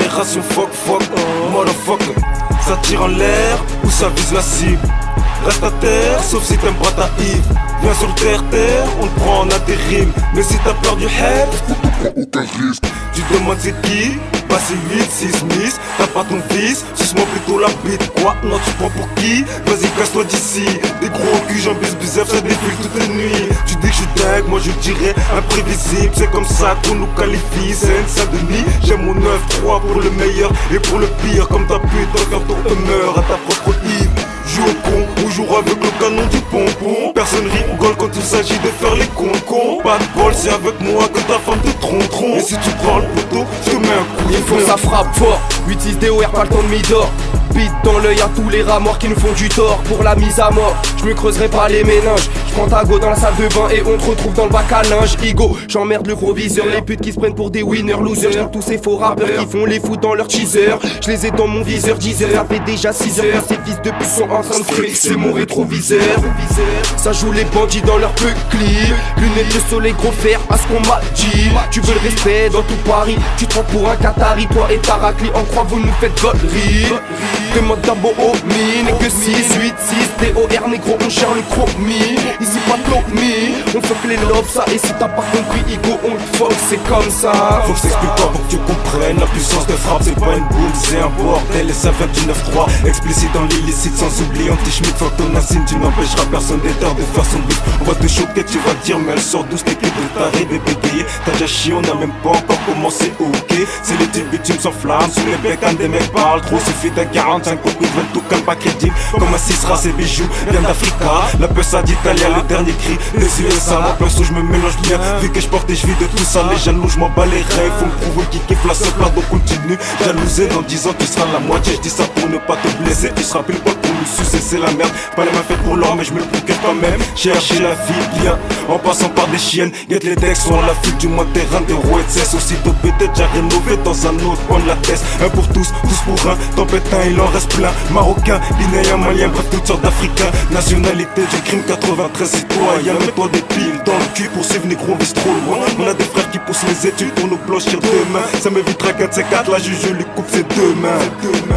génération fuck fuck, motherfucker. Ça tire en l'air ou ça vise la cible. Reste à terre, sauf si t'aimes pas ta Yves. Viens sur le terre-terre, on te prend en intérim. Mais si t'as peur du head, aucun risque. Tu demandes c'est qui? Bah c'est 8, 6 miss. T'as pas ton fils, suce-moi plutôt la bite. Quoi? Non tu prends pour qui? Vas-y casse-toi d'ici. Des gros culs, j'en bise bizarre, ça défile toutes les nuits. Tu dis que je suis dingue, moi je dirais imprévisible. C'est comme ça qu'on nous qualifie, Seine-Saint-Denis. J'aime mon 9-3 pour le meilleur et pour le pire. Comme ta pute, un tour te meurt à ta propre Yves. Joue au con ou joue avec le canon du pompon. Personne rigole quand il s'agit de faire les cons. Pas de bol, c'est avec moi que ta femme te trompe. Et si tu prends le poteau, je te mets un coup. Il faut ça frappe fort, 8-6 DOR, pas le temps de mi-d'or. Bite dans l'œil à tous les rats morts qui nous font du tort. Pour la mise à mort, je me creuserai pas les méninges. Je prends ta go dans la salle de bain et on te retrouve dans le bac à linge. Igo, j'emmerde le gros viseur. Les putes qui se prennent pour des winners losers. J'aime tous ces faux rappeurs qui font les fous dans leur teaser. Je les ai dans mon viseur, 10 heures, ça fait déjà 6 heures que ces fils de pute sont en train de fric. C'est mon rétroviseur. Ça joue les bandits dans leur peu clip. Lunettes de soleil, gros fer, à ce qu'on m'a dit. Tu veux le respect dans tout Paris. Tu te prends pour un Qatari, toi et ta raclie. En croix, vous nous faites gollerie. Demande d'abord au mine et que 6, 8, 6 DOR négro on gère le chromie. Ici pas de chromie, on fuck les lobes ça. Et si t'as pas compris Igo on te fuck, c'est comme ça. Faut que je t'explique pas pour que tu comprennes. La puissance de frappe c'est pas une boule, c'est un bordel. Et ça vient du 9-3, explicite dans l'illicite. Sans oublier anti-schmidt, fantonacine. Tu n'empêcheras personne d'être de faire son but. On va te choquer, tu vas dire mais elle sort d'où cette équipe de taré bébé gayé. T'as déjà chié, on a même pas encore commencé, ok. C'est les types bitumes s'enflamment, sous les becs quand des mecs parlent trop. Suffit d'un 45 copies, veulent tout calme pas crédible. Comme un 6 race et bijoux, vient d'Africa. La peussade d'Italia, le dernier cri des USA. La place où je me mélange bien, vu que je porte et je vis de tout ça. Les jaloux, je m'en bats les reins, faut me prouver qui kiffe la seule donc continue. Jalousé dans 10 ans, tu seras la moitié. Je dis ça pour ne pas te blesser, tu seras pile poil pour nous sucer, c'est la merde. Pas les mains faites pour l'or, mais je me le procure quand même. Chercher la vie bien, en passant par des chiennes. Guette les decks sur la fuite du moins terrain de roues de cesse. Aussitôt pété, déjà rénové dans un autre coin de la tête. Un pour tous, tous pour un. Tempête un, il en reste plein. Marocain, guinéen, malien, bref toutes sortes d'Africains. Nationalité du crime 93 citoyens. Mets-toi des piles dans le cul pour suivre négro, on vise trop loin. On a des frères qui poussent les études pour nous blanchir demain. Ça m'évitera qu'un de ces quatre, la juge lui coupe ses deux mains.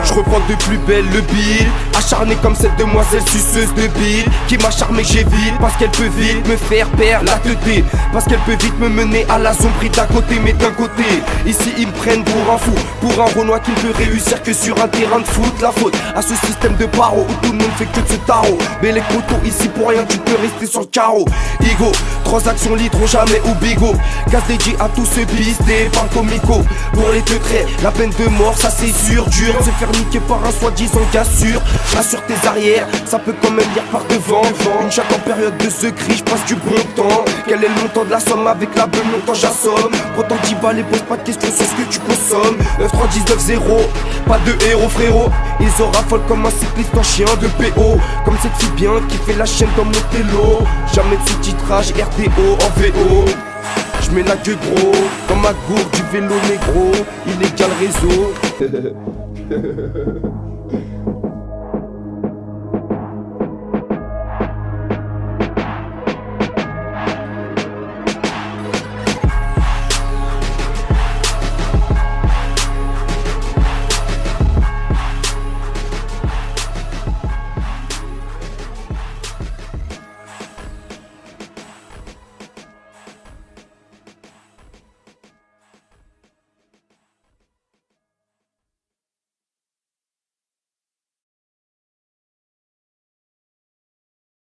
Je reprends de plus belle le bill. Acharné comme cette demoiselle suceuse de bille qui m'a charmé que j'évite. Parce qu'elle peut vite me faire perdre la teuté. Parce qu'elle peut vite me mener à la zombie d'à côté. Mais d'un côté, ici ils me prennent pour un fou. Pour un Renoir qui ne peut réussir que sur un terrain de foot. La faute à ce système de barreaux où tout le monde fait que de ce tarot. Mais les poteaux ici pour rien tu peux rester sur le carreau. Igo, transactions litron jamais ou bigot. Casse dédié à tous ceux pistés par comico. Pour les deux traits, la peine de mort ça c'est sûr. Dur de se faire niquer par un soi-disant gars sûr. Assure tes arrières, ça peut quand même lire par devant. Une chatte en période de secret, je passe du bon temps. Quel est le montant de la somme avec la bonne longtemps j'assomme. Pourtant t'y vas, les pose pas de questions sur ce que tu consommes. 9-3-19-0, pas de héros frérot. Ils ont raffolent comme un cycliste en chien de PO. Comme cette fille bien qui fait la chaîne dans mon télo. Jamais de sous-titrage RDO en VO. J'mets la queue gros, dans ma gourde du vélo négro. Illégal réseau.